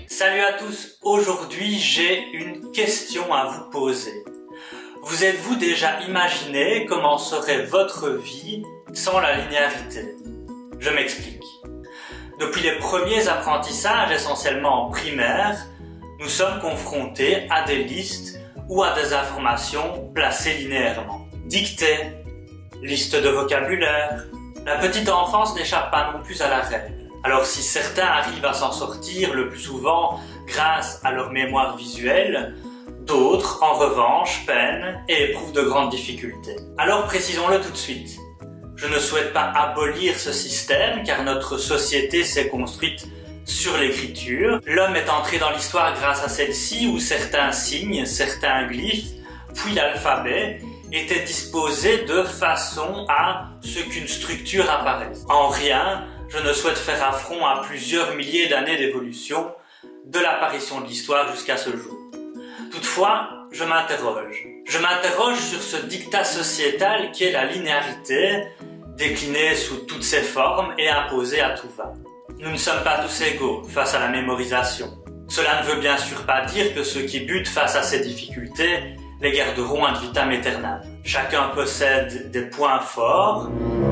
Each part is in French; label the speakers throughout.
Speaker 1: Salut à tous, aujourd'hui j'ai une question à vous poser. Vous êtes-vous déjà imaginé comment serait votre vie sans la linéarité? Je m'explique. Depuis les premiers apprentissages, essentiellement en primaire, nous sommes confrontés à des listes ou à des informations placées linéairement. Dictée, liste de vocabulaire. La petite enfance n'échappe pas non plus à la règle. Alors si certains arrivent à s'en sortir le plus souvent grâce à leur mémoire visuelle, d'autres, en revanche, peinent et éprouvent de grandes difficultés. Alors précisons-le tout de suite. Je ne souhaite pas abolir ce système car notre société s'est construite sur l'écriture. L'homme est entré dans l'histoire grâce à celle-ci où certains signes, certains glyphes, puis l'alphabet étaient disposés de façon à ce qu'une structure apparaisse. En rien, je ne souhaite faire affront à plusieurs milliers d'années d'évolution de l'apparition de l'histoire jusqu'à ce jour. Toutefois, je m'interroge. Je m'interroge sur ce dictat sociétal qui est la linéarité, déclinée sous toutes ses formes et imposée à tout va. Nous ne sommes pas tous égaux face à la mémorisation. Cela ne veut bien sûr pas dire que ceux qui butent face à ces difficultés les garderont ad vitam aeternam. Chacun possède des points forts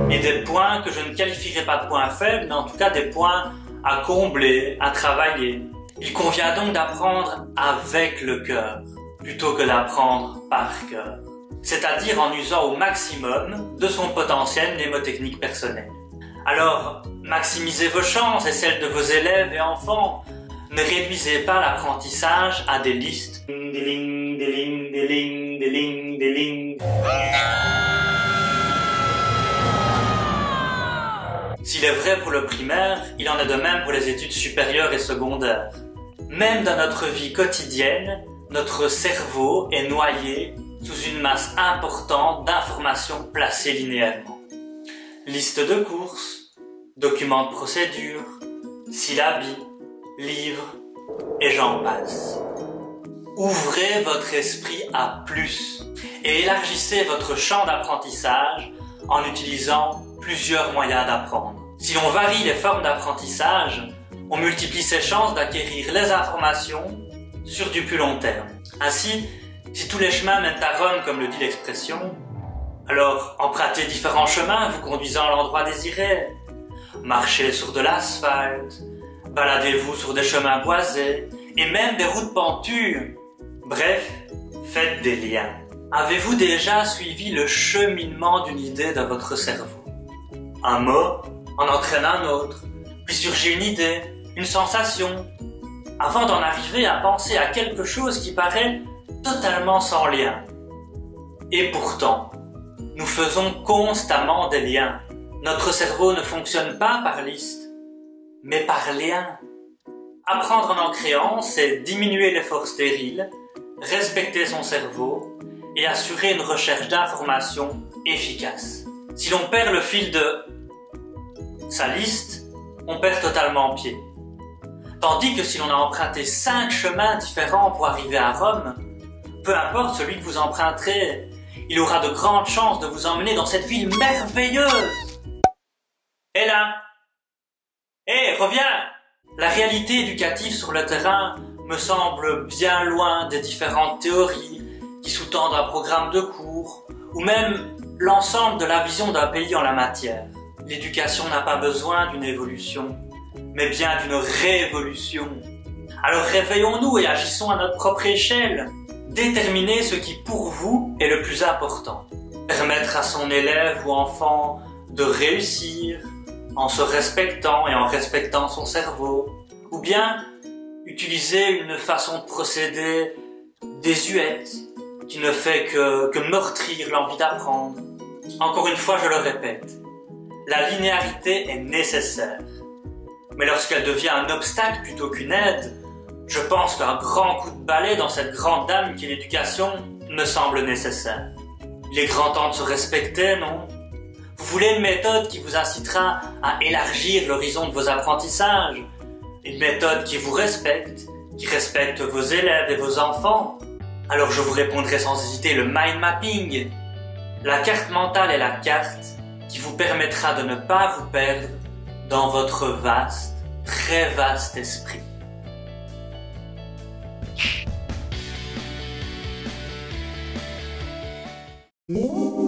Speaker 1: et des points que je ne qualifierai pas de points faibles, mais en tout cas des points à combler, à travailler. Il convient donc d'apprendre avec le cœur, plutôt que d'apprendre par cœur. C'est-à-dire en usant au maximum de son potentiel mnémotechnique personnel. Alors, maximisez vos chances et celles de vos élèves et enfants. Ne réduisez pas l'apprentissage à des listes. S'il est vrai pour le primaire, il en est de même pour les études supérieures et secondaires. Même dans notre vie quotidienne, notre cerveau est noyé sous une masse importante d'informations placées linéairement. Liste de courses, documents de procédure, syllabes, livres, et j'en passe. Ouvrez votre esprit à plus et élargissez votre champ d'apprentissage en utilisant plusieurs moyens d'apprendre. Si l'on varie les formes d'apprentissage, on multiplie ses chances d'acquérir les informations sur du plus long terme. Ainsi, si tous les chemins mènent à Rome, comme le dit l'expression, alors empruntez différents chemins vous conduisant à l'endroit désiré. Marchez sur de l'asphalte, baladez-vous sur des chemins boisés et même des routes pentues. Bref, faites des liens. Avez-vous déjà suivi le cheminement d'une idée dans votre cerveau? Un mot en entraîne un autre, puis surgit une idée, une sensation, avant d'en arriver à penser à quelque chose qui paraît totalement sans lien. Et pourtant, nous faisons constamment des liens. Notre cerveau ne fonctionne pas par liste, mais par lien. Apprendre en créant, c'est diminuer l'effort stérile, respecter son cerveau et assurer une recherche d'informations efficace. Si l'on perd le fil de sa liste, on perd totalement pied. Tandis que si l'on a emprunté 5 chemins différents pour arriver à Rome, peu importe celui que vous emprunterez, il aura de grandes chances de vous emmener dans cette ville merveilleuse. Et là, reviens! La réalité éducative sur le terrain me semble bien loin des différentes théories qui sous-tendent un programme de cours, ou même l'ensemble de la vision d'un pays en la matière. L'éducation n'a pas besoin d'une évolution, mais bien d'une révolution. Alors réveillons-nous et agissons à notre propre échelle. Déterminez ce qui pour vous est le plus important. Permettre à son élève ou enfant de réussir en se respectant et en respectant son cerveau. Ou bien utiliser une façon de procéder désuète qui ne fait que meurtrir l'envie d'apprendre. Encore une fois, je le répète, la linéarité est nécessaire. Mais lorsqu'elle devient un obstacle plutôt qu'une aide, je pense qu'un grand coup de balai dans cette grande dame qui est l'éducation me semble nécessaire. Il est grand temps de se respecter, non? Vous voulez une méthode qui vous incitera à élargir l'horizon de vos apprentissages? Une méthode qui vous respecte, qui respecte vos élèves et vos enfants? Alors je vous répondrai sans hésiter le mind mapping. La carte mentale est la carte qui qui vous permettra de ne pas vous perdre dans votre vaste, très vaste esprit.
Speaker 2: Mmh.